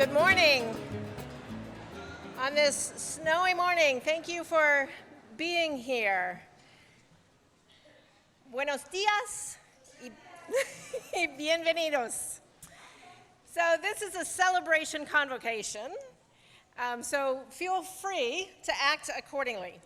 Good morning. On this snowy morning, thank you for being here. Buenos días y bienvenidos. So this is a celebration convocation, so feel free to act accordingly.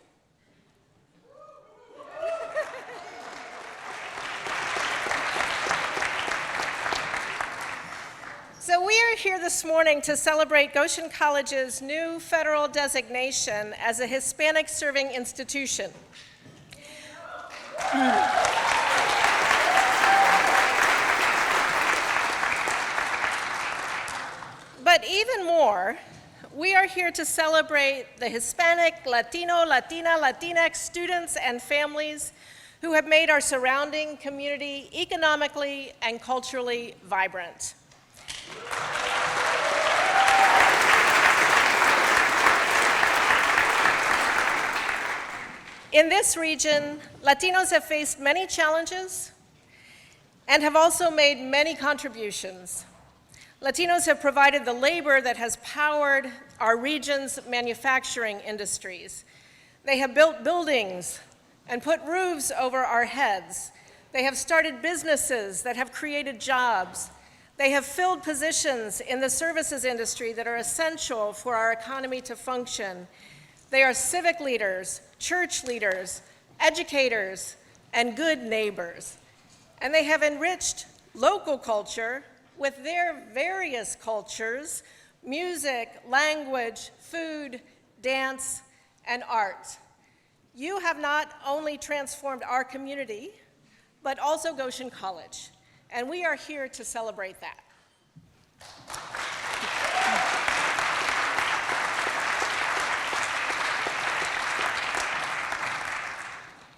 So we are here this morning to celebrate Goshen College's new federal designation as a Hispanic serving institution. But even more, we are here to celebrate the Hispanic, Latino, Latina, Latinx students and families who have made our surrounding community economically and culturally vibrant. In this region, Latinos have faced many challenges and have also made many contributions. Latinos have provided the labor that has powered our region's manufacturing industries. They have built buildings and put roofs over our heads. They have started businesses that have created jobs. They have filled positions in the services industry that are essential for our economy to function. They are civic leaders, church leaders, educators, and good neighbors. And they have enriched local culture with their various cultures, music, language, food, dance, and art. You have not only transformed our community, but also Goshen College. And we are here to celebrate that.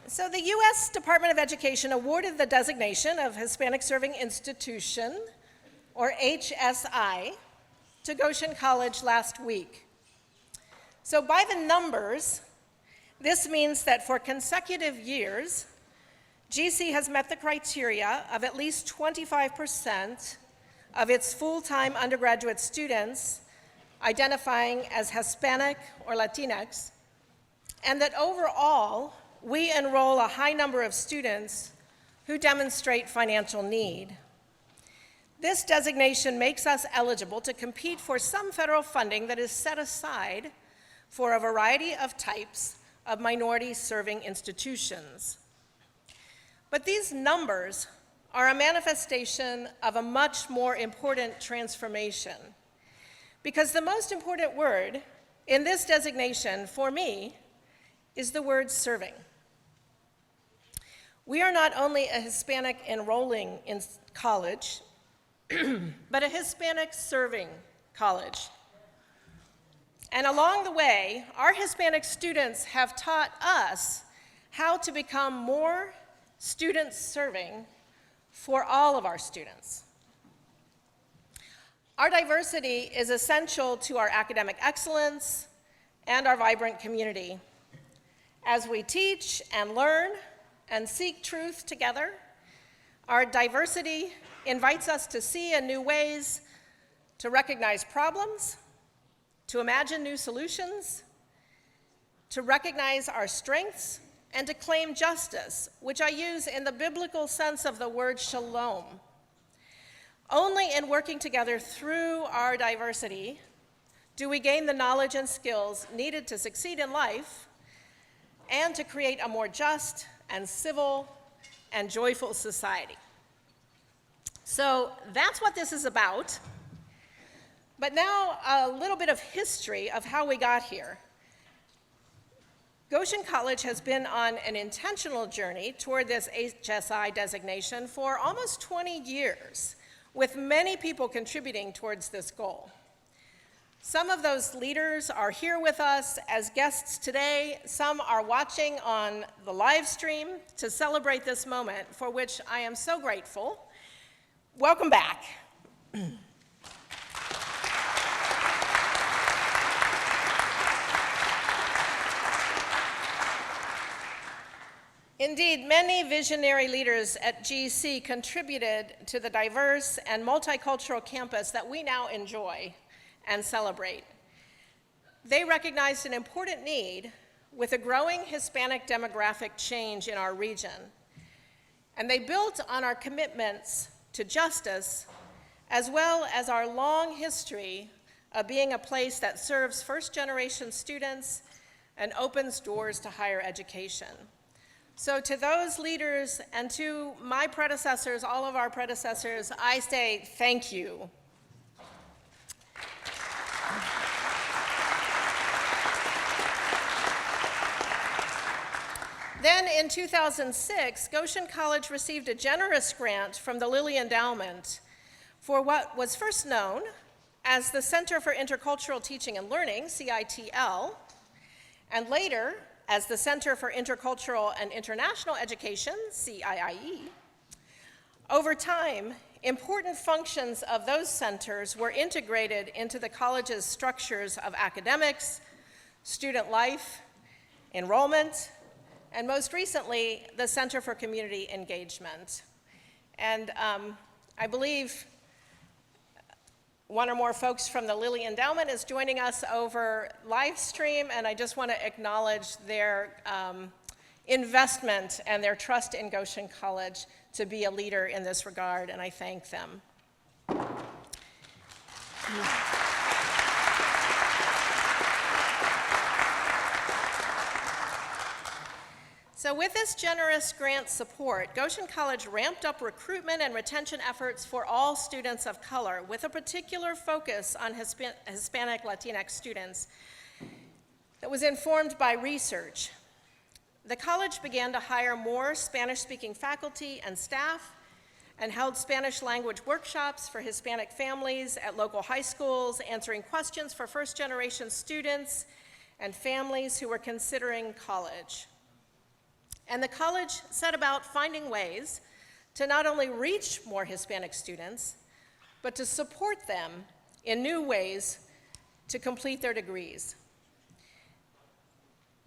So the U.S. Department of Education awarded the designation of Hispanic Serving Institution, or HSI, to Goshen College last week. So by the numbers, this means that for consecutive years, GC has met the criteria of at least 25% of its full-time undergraduate students identifying as Hispanic or Latinx, and that overall, we enroll a high number of students who demonstrate financial need. This designation makes us eligible to compete for some federal funding that is set aside for a variety of types of minority-serving institutions. But these numbers are a manifestation of a much more important transformation, because the most important word in this designation for me is the word serving. We are not only a Hispanic enrolling in college, but a Hispanic serving college. And along the way, our Hispanic students have taught us how to become more student serving for all of our students. Our diversity is essential to our academic excellence and our vibrant community. As we teach and learn and seek truth together, our diversity invites us to see in new ways, to recognize problems, to imagine new solutions, to recognize our strengths, and to claim justice, which I use in the biblical sense of the word shalom. Only in working together through our diversity do we gain the knowledge and skills needed to succeed in life and to create a more just and civil and joyful society. So that's what this is about. But now a little bit of history of how we got here. Goshen College has been on an intentional journey toward this HSI designation for almost 20 years, with many people contributing towards this goal. Some of those leaders are here with us as guests today. Some are watching on the live stream to celebrate this moment, for which I am so grateful. Welcome back. Indeed, many visionary leaders at GC contributed to the diverse and multicultural campus that we now enjoy and celebrate. They recognized an important need with a growing Hispanic demographic change in our region. And they built on our commitments to justice, as well as our long history of being a place that serves first-generation students and opens doors to higher education. So to those leaders and to my predecessors, all of our predecessors, I say thank you. Then in 2006, Goshen College received a generous grant from the Lilly Endowment for what was first known as the Center for Intercultural Teaching and Learning, CITL, and later as the Center for Intercultural and International Education, CIIE. Over time, important functions of those centers were integrated into the college's structures of academics, student life, enrollment, and most recently, the Center for Community Engagement. And I believe one or more folks from the Lilly Endowment is joining us over live stream, and I just want to acknowledge their investment and their trust in Goshen College to be a leader in this regard, and I thank them. So with this generous grant support, Goshen College ramped up recruitment and retention efforts for all students of color, with a particular focus on Hispanic Latinx students that was informed by research. The college began to hire more Spanish-speaking faculty and staff and held Spanish language workshops for Hispanic families at local high schools, answering questions for first-generation students and families who were considering college. And the college set about finding ways to not only reach more Hispanic students, but to support them in new ways to complete their degrees.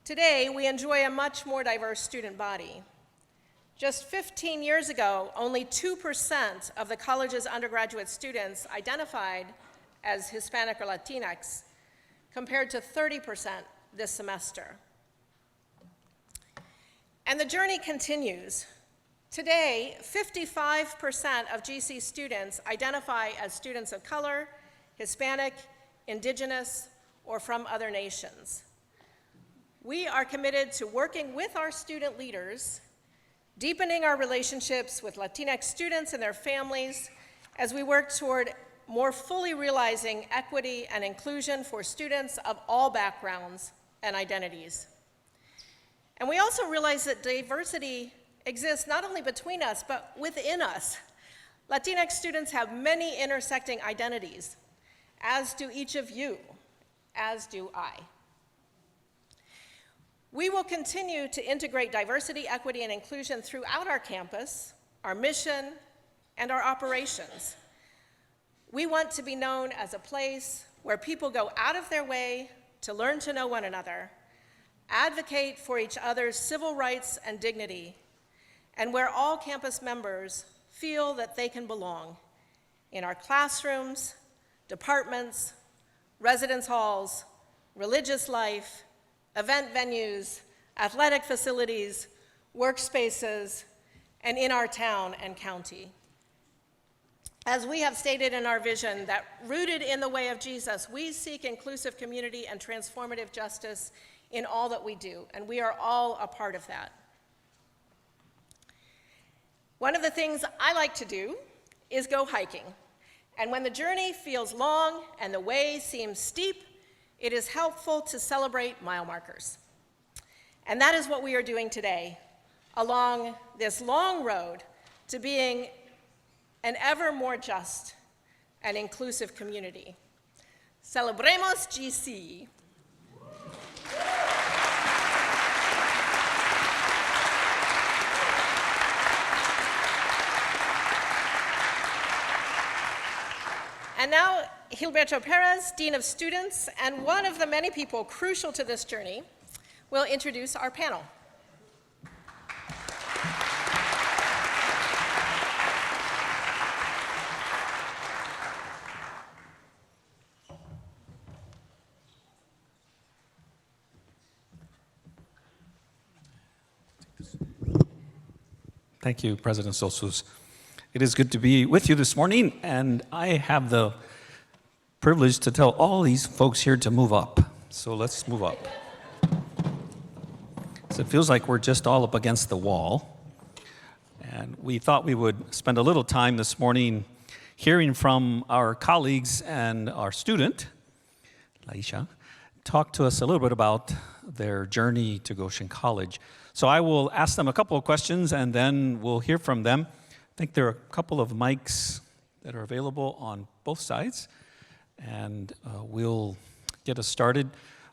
Today, we enjoy a much more diverse student body. Just 15 years ago, only 2% of the college's undergraduate students identified as Hispanic or Latinx, compared to 30% this semester. And the journey continues. Today, 55% of GC students identify as students of color, Hispanic, Indigenous, or from other nations. We are committed to working with our student leaders, deepening our relationships with Latinx students and their families as we work toward more fully realizing equity and inclusion for students of all backgrounds and identities. And we also realize that diversity exists not only between us, but within us. Latinx students have many intersecting identities, as do each of you, as do I. We will continue to integrate diversity, equity, and inclusion throughout our campus, our mission, and our operations. We want to be known as a place where people go out of their way to learn to know one another, advocate for each other's civil rights and dignity, and where all campus members feel that they can belong in our classrooms, departments, residence halls, religious life, event venues, athletic facilities, workspaces, and in our town and county. As we have stated in our vision that rooted in the way of Jesus, we seek inclusive community and transformative justice in all that we do, and we are all a part of that. One of the things I like to do is go hiking, and when the journey feels long and the way seems steep, it is helpful to celebrate mile markers. And that is what we are doing today, along this long road to being an ever more just and inclusive community. Celebremos GC. And now, Gilberto Perez, Dean of Students, and one of the many people crucial to this journey, will introduce our panel. Thank you, President Sosus. It is good to be with you this morning, and I have the privilege to tell all these folks here to move up. So let's move up. So it feels like we're just all up against the wall. And we thought we would spend a little time this morning hearing from our colleagues and our student, Laisha, talk to us a little bit about their journey to Goshen College. So I will ask them a couple of questions and then we'll hear from them. I think there are a couple of mics that are available on both sides, and we'll get us started.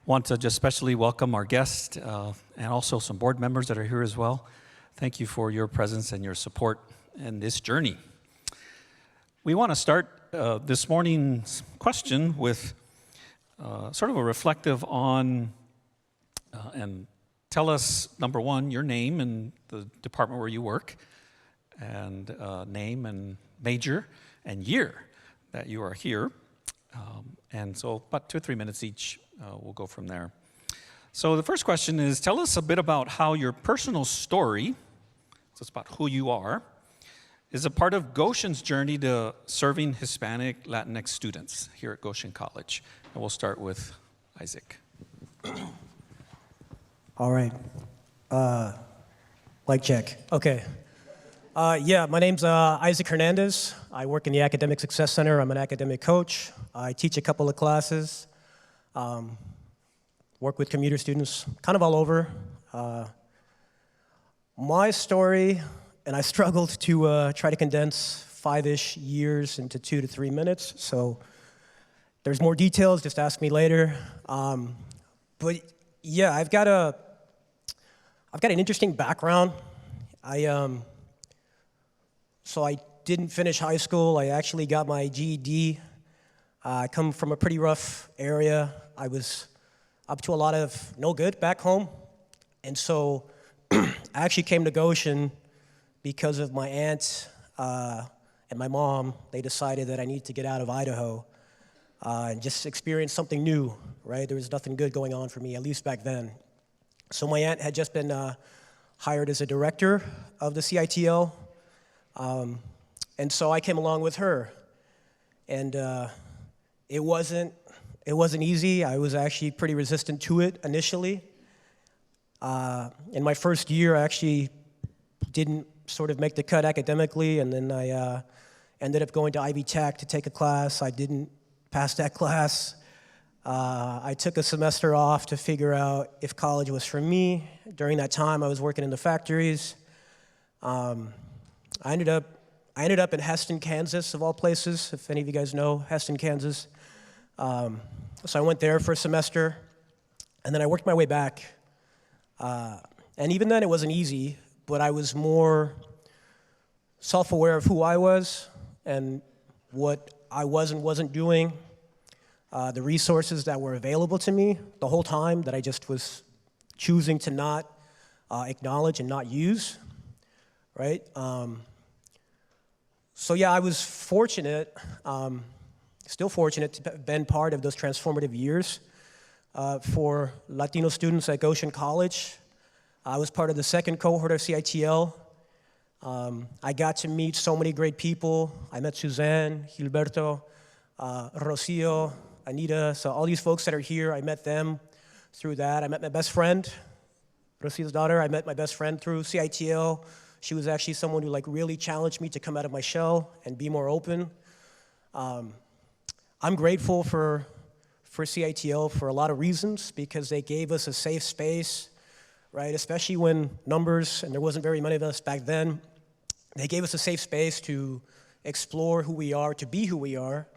Want to just especially welcome our guest and also some board members that are here as well. Thank you for your presence and your support in this journey. We want to start this morning's question with sort of a reflective on and tell us, number one, your name and the department where you work, and name and major and year that you are here. And so about 2 or 3 minutes each, we'll go from there. So the first question is, tell us a bit about how your personal story, so it's about who you are, is a part of Goshen's journey to serving Hispanic Latinx students here at Goshen College. And we'll start with Isaac. All right. Mic check. Okay. My name's Isaac Hernandez. I work in the Academic Success Center. I'm an academic coach. I teach a couple of classes, work with commuter students, kind of all over. My story, and I struggled to try to condense 5-ish years into 2 to 3 minutes, so there's more details, just ask me later. But yeah, I've got an interesting background. So I didn't finish high school. I actually got my GED. I come from a pretty rough area. I was up to a lot of no good back home. And so I actually came to Goshen because of my aunt and my mom. They decided that I needed to get out of Idaho and just experience something new, right? There was nothing good going on for me, at least back then. So my aunt had just been hired as a director of the CITL. And so I came along with her, and it wasn't easy. I was actually pretty resistant to it initially. In my first year, I actually didn't sort of make the cut academically, and then I ended up going to Ivy Tech to take a class. I didn't pass that class. I took a semester off to figure out if college was for me. During that time, I was working in the factories. I ended up in Heston, Kansas, of all places, if any of you guys know Heston, Kansas. So I went there for a semester, and then I worked my way back. And even then, it wasn't easy, but I was more self-aware of who I was and what I was and wasn't doing, the resources that were available to me the whole time that I just was choosing to not acknowledge and not use, right? So yeah, I was fortunate, still fortunate to have been part of those transformative years for Latino students at Goshen College. I was part of the second cohort of CITL. I got to meet so many great people. I met Suzanne, Gilberto, Rocio, Anita, so all these folks that are here, I met them through that. I met my best friend, Rocio's daughter. I met my best friend through CITL. She was actually someone who really challenged me to come out of my shell and be more open. I'm grateful for CITL for a lot of reasons, because they gave us a safe space, right? Especially when numbers, and there wasn't very many of us back then, they gave us a safe space to explore who we are, to be who we are,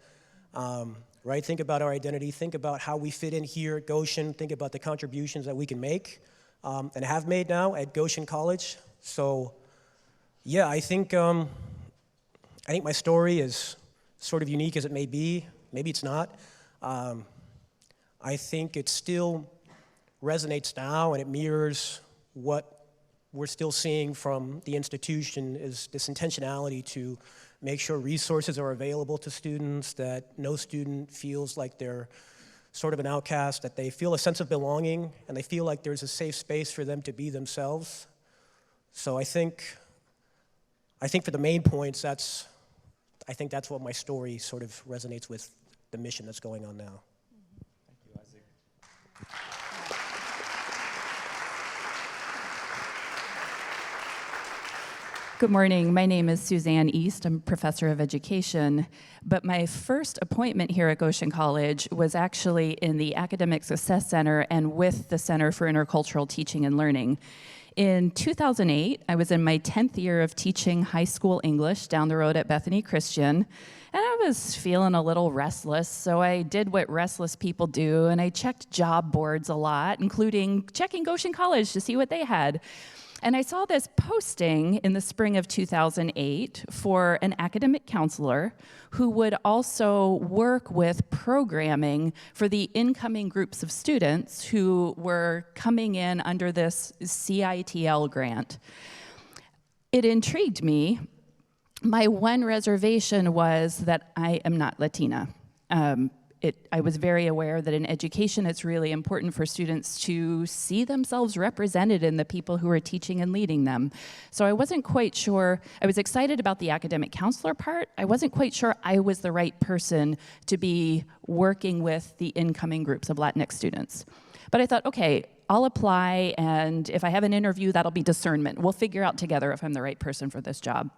right? Think about our identity, think about how we fit in here at Goshen, think about the contributions that we can make and have made now at Goshen College. So yeah, I think my story is sort of unique as it may be. Maybe it's not. I think it still resonates now, and it mirrors what we're still seeing from the institution, is this intentionality to make sure resources are available to students, that no student feels like they're sort of an outcast, that they feel a sense of belonging, and they feel like there's a safe space for them to be themselves. So I think I think for the main points, I think that's what my story sort of resonates with the mission that's going on now. Good morning. My name is Suzanne East. I'm a professor of education. But my first appointment here at Goshen College was actually in the Academic Success Center and with the Center for Intercultural Teaching and Learning. In 2008, I was in my 10th year of teaching high school English down the road at Bethany Christian, and I was feeling a little restless, so I did what restless people do, and I checked job boards a lot, including checking Goshen College to see what they had. And I saw this posting in the spring of 2008 for an academic counselor who would also work with programming for the incoming groups of students who were coming in under this CITL grant. It intrigued me. My one reservation was that I am not Latina. I was very aware that in education it's really important for students to see themselves represented in the people who are teaching and leading them. So I wasn't quite sure, I was excited about the academic counselor part. I wasn't quite sure I was the right person to be working with the incoming groups of Latinx students. But I thought, okay, I'll apply, and if I have an interview, that'll be discernment. We'll figure out together if I'm the right person for this job.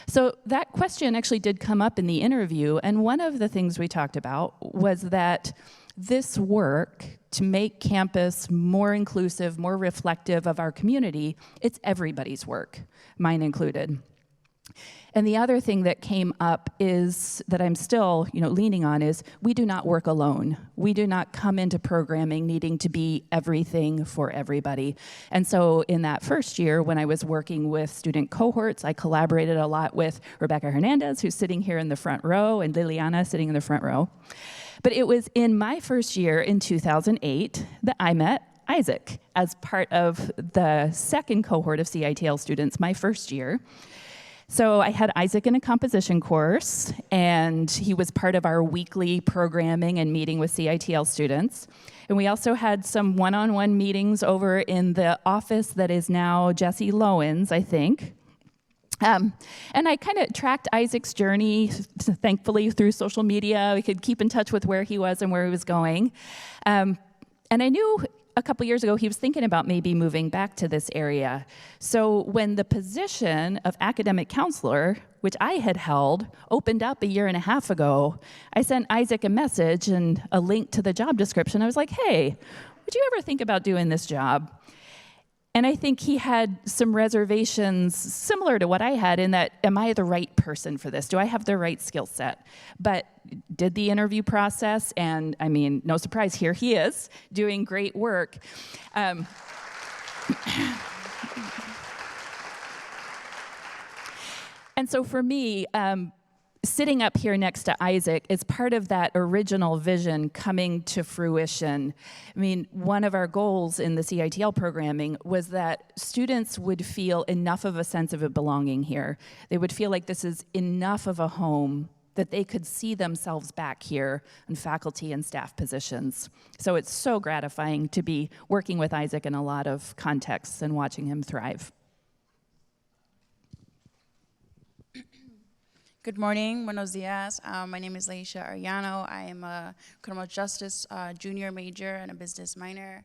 So that question actually did come up in the interview, and one of the things we talked about was that this work to make campus more inclusive, more reflective of our community, it's everybody's work, mine included. And the other thing that came up is that I'm still, leaning on is we do not work alone. We do not come into programming needing to be everything for everybody. And so in that first year, when I was working with student cohorts, I collaborated a lot with Rebecca Hernandez, who's sitting here in the front row, and Liliana sitting in the front row. But it was in my first year in 2008 that I met Isaac as part of the second cohort of CITL students, my first year. So I had Isaac in a composition course, and he was part of our weekly programming and meeting with CITL students. And we also had some one-on-one meetings over in the office that is now Jesse Lowen's, I think. And I kind of tracked Isaac's journey, thankfully, through social media. We could keep in touch with where he was and where he was going. And I knew a couple years ago, he was thinking about maybe moving back to this area. So when the position of academic counselor, which I had held, opened up a year and a half ago, I sent Isaac a message and a link to the job description. I was like, hey, would you ever think about doing this job? And I think he had some reservations similar to what I had in that, am I the right person for this? Do I have the right skill set? But did the interview process, and I mean, no surprise, here he is doing great work. And so for me, sitting up here next to Isaac is part of that original vision coming to fruition. I mean, one of our goals in the CITL programming was that students would feel enough of a sense of belonging here. They would feel like this is enough of a home that they could see themselves back here in faculty and staff positions. So it's so gratifying to be working with Isaac in a lot of contexts and watching him thrive. Good morning, buenos dias. My name is Laisha Arellano. I am a criminal justice junior major and a business minor.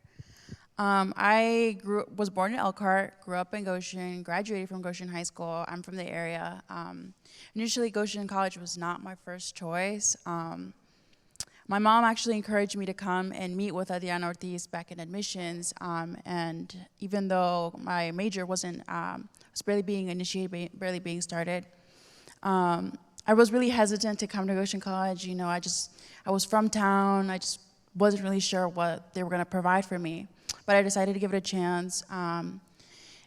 I was born in Elkhart, grew up in Goshen, graduated from Goshen High School. I'm from the area. Initially, Goshen College was not my first choice. My mom actually encouraged me to come and meet with Adriana Ortiz back in admissions, and even though my major was barely being initiated, barely being started, I was really hesitant to come to Goshen College. I was from town. I just wasn't really sure what they were going to provide for me, but I decided to give it a chance.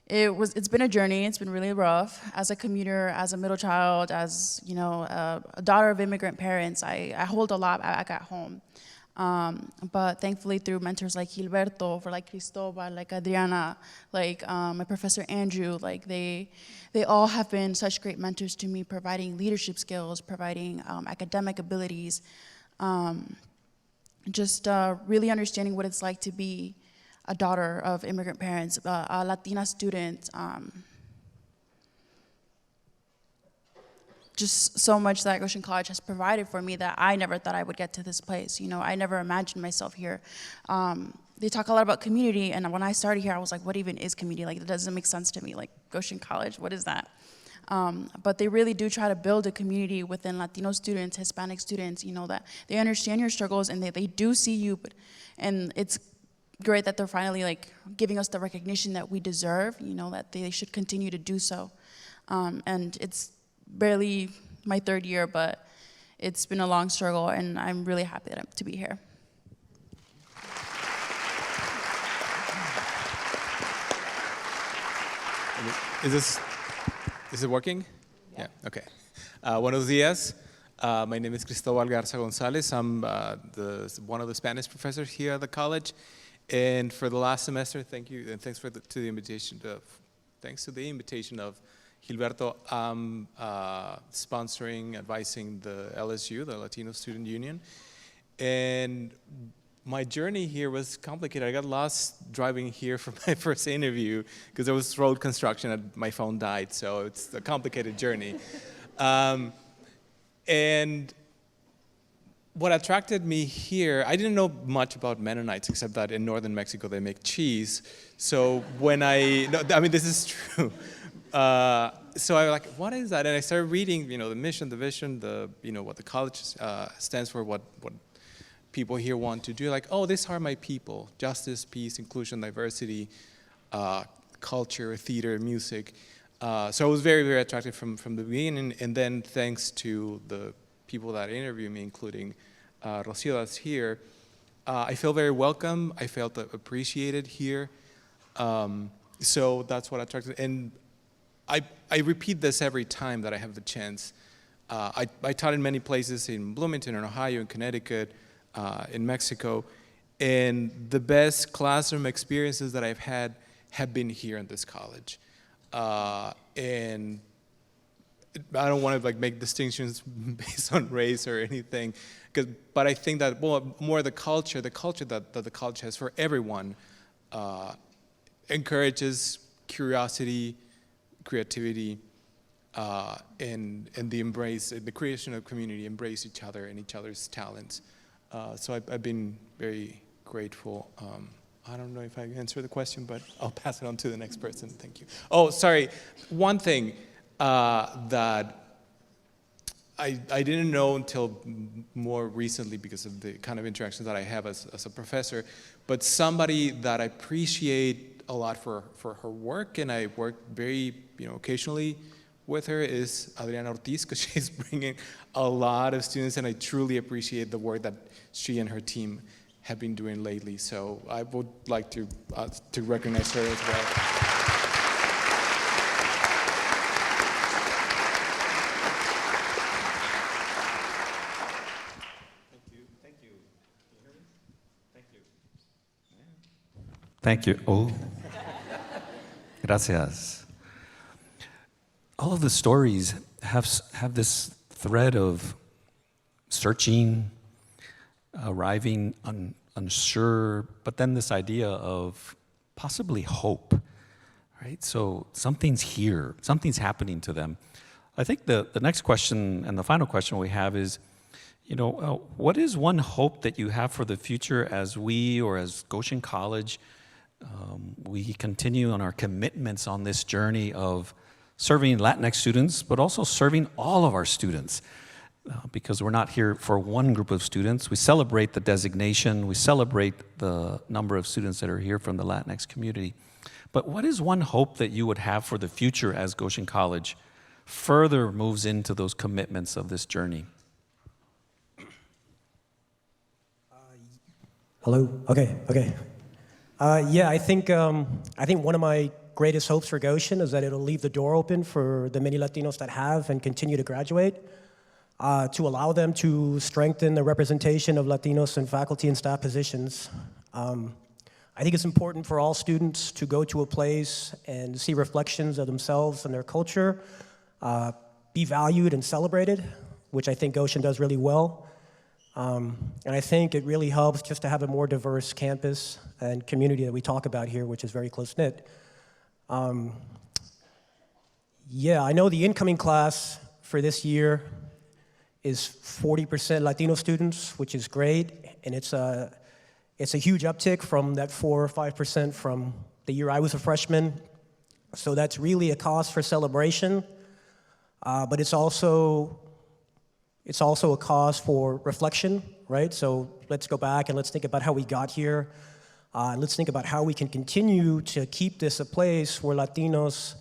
It's been a journey. It's been really rough. As a commuter, as a middle child, as a daughter of immigrant parents, I hold a lot back at home. But thankfully, through mentors like Gilberto, like Cristobal, like Adriana, like my professor Andrew, they all have been such great mentors to me, providing leadership skills, providing academic abilities, just really understanding what it's like to be a daughter of immigrant parents, a Latina student. just so much that Goshen College has provided for me that I never thought I would get to this place. You know, I never imagined myself here. They talk a lot about community, and when I started here, I was like, what even is community? Like, it doesn't make sense to me. Like, Goshen College, what is that? But they really do try to build a community within Latino students, Hispanic students, you know, that they understand your struggles and they do see you. And it's great that they're finally like giving us the recognition that we deserve, you know, that they should continue to do so. And it's barely my 3rd year, but it's been a long struggle, and I'm really happy to be here. Is it working? Yeah, okay. Buenos días. My name is Cristobal Garza Gonzalez. I'm one of the Spanish professors here at the college. And for the last semester, thank you, and thanks to the invitation of Gilberto, I'm sponsoring, advising the LSU, the Latino Student Union. And my journey here was complicated. I got lost driving here for my first interview because there was road construction and my phone died, so it's a complicated journey. And what attracted me here, I didn't know much about Mennonites except that in northern Mexico they make cheese. So when this is true. So I was like, what is that? And I started reading, you know, the mission, the vision, what the college stands for, what people here want to do. Like, oh, these are my people: justice, peace, inclusion, diversity, culture, theater, music. So I was very, very attracted from the beginning. And then thanks to the people that interviewed me, including Rocio that's here, I feel very welcome. I felt appreciated here. So that's what attracted. And I repeat this every time that I have the chance. I taught in many places, in Bloomington, in Ohio, in Connecticut, in Mexico, and the best classroom experiences that I've had have been here in this college. And I don't want to like make distinctions based on race or anything, but I think that more the culture that the college has for everyone encourages curiosity, creativity, and the creation of community, embrace each other and each other's talents. So I've been very grateful. I don't know if I answered the question, but I'll pass it on to the next person. Thank you. Oh, sorry. One thing that I didn't know until more recently because of the kind of interactions that I have as a professor, but somebody that I appreciate a lot for her work, and I work very, occasionally with her, is Adriana Ortiz, because she's bringing a lot of students, and I truly appreciate the work that she and her team have been doing lately. So I would like to recognize her as well. Thank you. Oh, gracias. All of the stories have this thread of searching, arriving unsure, but then this idea of possibly hope, right? So something's here, something's happening to them. I think the next question and the final question we have is, what is one hope that you have for the future as we, or as Goshen College, we continue on our commitments on this journey of serving Latinx students, but also serving all of our students, because we're not here for one group of students. We celebrate the designation, we celebrate the number of students that are here from the Latinx community. But what is one hope that you would have for the future as Goshen College further moves into those commitments of this journey? Hello? Okay. Yeah, I think one of my greatest hopes for Goshen is that it'll leave the door open for the many Latinos that have and continue to graduate, to allow them to strengthen the representation of Latinos in faculty and staff positions. I think it's important for all students to go to a place and see reflections of themselves and their culture, be valued and celebrated, which I think Goshen does really well. And I think it really helps just to have a more diverse campus and community that we talk about here, which is very close-knit. Yeah, I know the incoming class for this year is 40% Latino students, which is great, and it's a huge uptick from that 4 or 5% from the year I was a freshman. So that's really a cause for celebration, but it's also a cause for reflection, right? So let's go back and let's think about how we got here. Let's think about how we can continue to keep this a place where Latinos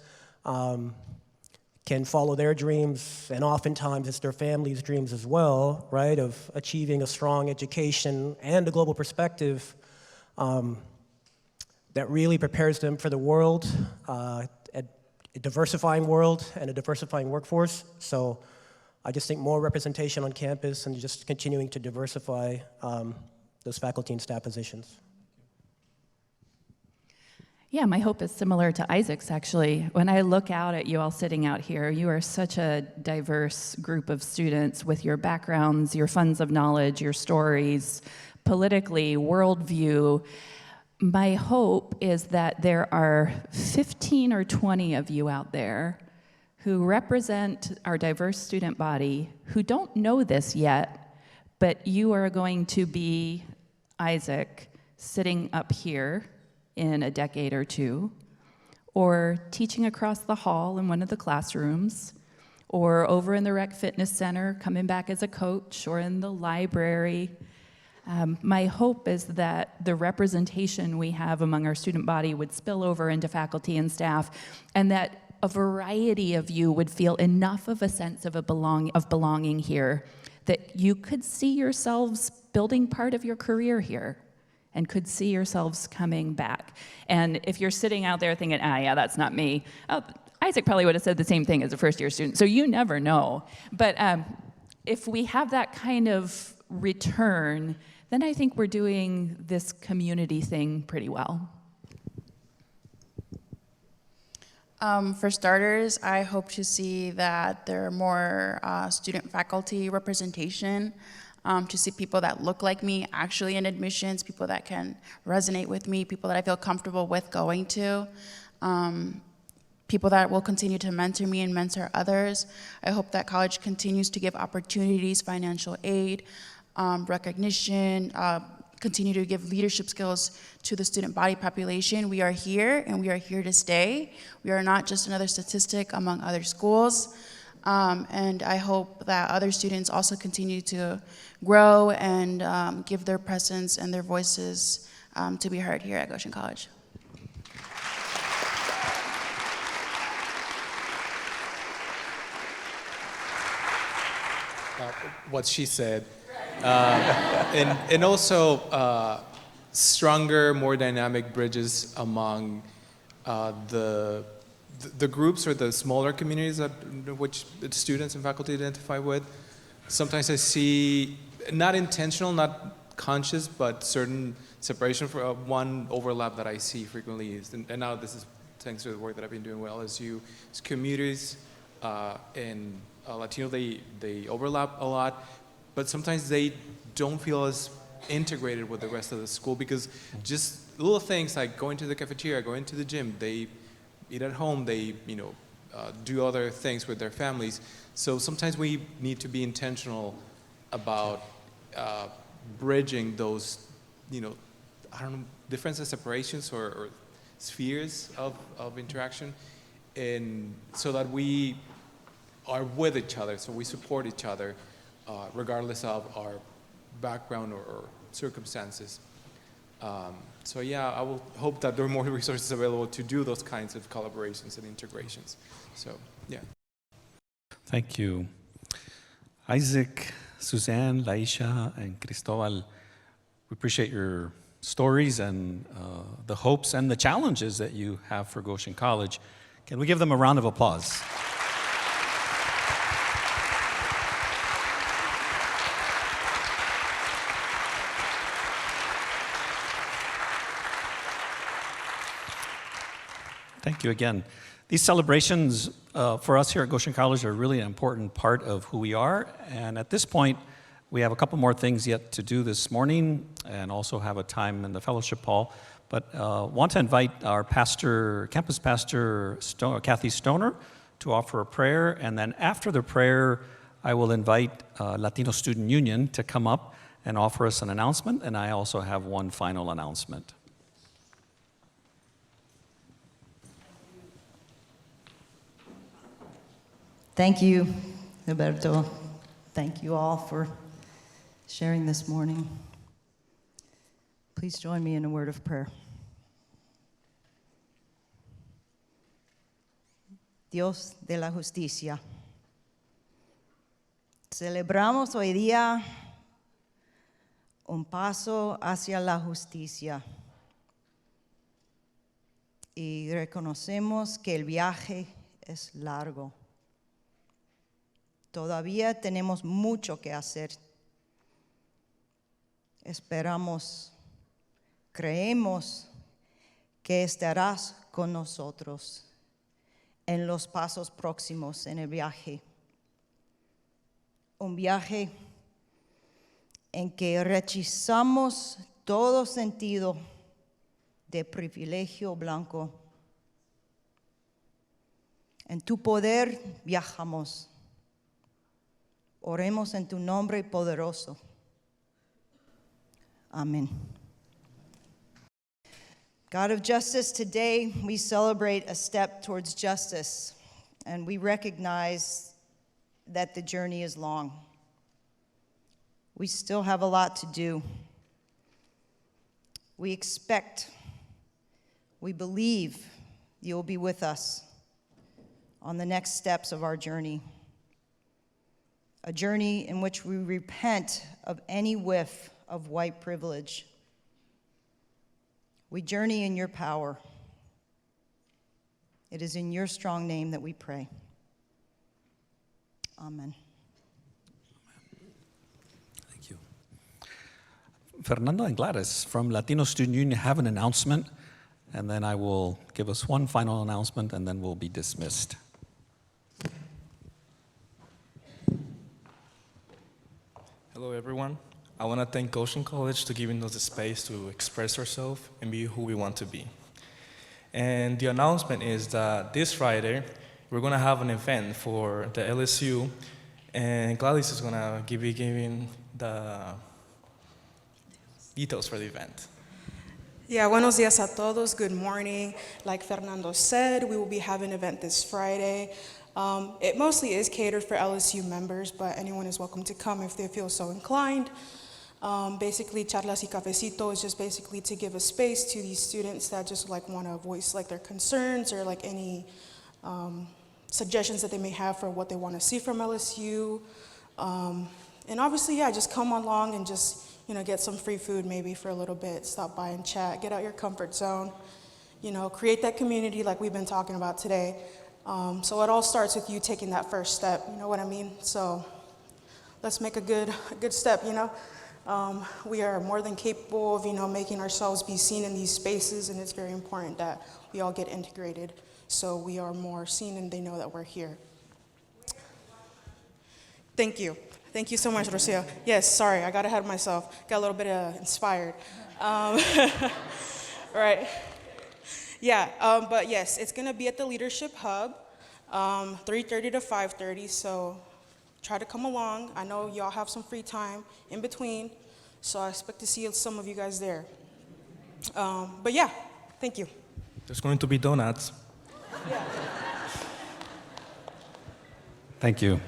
can follow their dreams, and oftentimes it's their families' dreams as well, right, of achieving a strong education and a global perspective that really prepares them for the world, a diversifying world and a diversifying workforce. So I just think more representation on campus and just continuing to diversify those faculty and staff positions. Yeah, my hope is similar to Isaac's, actually. When I look out at you all sitting out here, you are such a diverse group of students with your backgrounds, your funds of knowledge, your stories, politically, worldview. My hope is that there are 15 or 20 of you out there who represent our diverse student body who don't know this yet, but you are going to be Isaac sitting up here in a decade or two, or teaching across the hall in one of the classrooms, or over in the Rec Fitness Center, coming back as a coach, or in the library. My hope is that the representation we have among our student body would spill over into faculty and staff, and that a variety of you would feel enough of a sense of belonging here that you could see yourselves building part of your career here, and could see yourselves coming back. And if you're sitting out there thinking, yeah, that's not me, Isaac probably would have said the same thing as a first-year student, so you never know. But if we have that kind of return, then I think we're doing this community thing pretty well. For starters, I hope to see that there are more student-faculty representation, to see people that look like me actually in admissions, people that can resonate with me, people that I feel comfortable with going to, people that will continue to mentor me and mentor others. I hope that college continues to give opportunities, financial aid, recognition, continue to give leadership skills to the student body population. We are here, and we are here to stay. We are not just another statistic among other schools. And I hope that other students also continue to grow and give their presence and their voices to be heard here at Goshen College. What she said. And also stronger, more dynamic bridges among the groups or the smaller communities that which the students and faculty identify with. Sometimes I see, not intentional, not conscious, but certain separation. For one overlap that I see frequently is, and now this is thanks to the work that I've been doing with LSU, is communities and Latino, they overlap a lot, but sometimes they don't feel as integrated with the rest of the school because just little things like going to the cafeteria, going to the gym, they eat at home, they do other things with their families. So sometimes we need to be intentional about bridging those, I don't know, differences, separations, or spheres of interaction, and so that we are with each other, so we support each other, regardless of our background or circumstances. So yeah, I will hope that there are more resources available to do those kinds of collaborations and integrations. So yeah. Thank you. Isaac, Suzanne, Laisha, and Cristobal, we appreciate your stories and the hopes and the challenges that you have for Goshen College. Can we give them a round of applause? Thank you again. These celebrations for us here at Goshen College are really an important part of who we are. And at this point, we have a couple more things yet to do this morning and also have a time in the fellowship hall. But want to invite our pastor, campus pastor, Kathy Stoner, to offer a prayer, and then after the prayer, I will invite Latino Student Union to come up and offer us an announcement, and I also have one final announcement. Thank you, Roberto. Thank you all for sharing this morning. Please join me in a word of prayer. Dios de la justicia, celebramos hoy día un paso hacia la justicia y reconocemos que el viaje es largo. Todavía tenemos mucho que hacer. Esperamos, creemos que estarás con nosotros en los pasos próximos en el viaje. Un viaje en que rechazamos todo sentido de privilegio blanco. En tu poder viajamos. Oremos en tu nombre poderoso. Amen. God of justice, today we celebrate a step towards justice, and we recognize that the journey is long. We still have a lot to do. We expect, we believe you will be with us on the next steps of our journey. A journey in which we repent of any whiff of white privilege. We journey in your power. It is in your strong name that we pray. Amen. Thank you. Fernando and Gladys from Latino Student Union have an announcement, and then I will give us one final announcement, and then we'll be dismissed. Hello, everyone. I want to thank Goshen College for giving us the space to express ourselves and be who we want to be. And the announcement is that this Friday, we're going to have an event for the LSU, and Gladys is going to be giving the details for the event. Yeah, buenos días a todos. Good morning. Like Fernando said, we will be having an event this Friday. It mostly is catered for LSU members, but anyone is welcome to come if they feel so inclined. Basically, Charlas y Cafecito is just basically to give a space to these students that just like want to voice like their concerns or like any suggestions that they may have for what they want to see from LSU. And obviously, yeah, just come along and just, get some free food maybe for a little bit, stop by and chat, get out your comfort zone, create that community like we've been talking about today. So it all starts with you taking that first step, you know what I mean? So let's make a good step, We are more than capable of, making ourselves be seen in these spaces, and it's very important that we all get integrated so we are more seen and they know that we're here. Thank you. Thank you so much, Rocio. Yes, sorry, I got ahead of myself. Got a little bit inspired. Right. Yeah, but yes, it's going to be at the Leadership Hub, 3:30 to 5:30, so try to come along. I know y'all have some free time in between, so I expect to see some of you guys there. But yeah, thank you. There's going to be donuts. Thank you.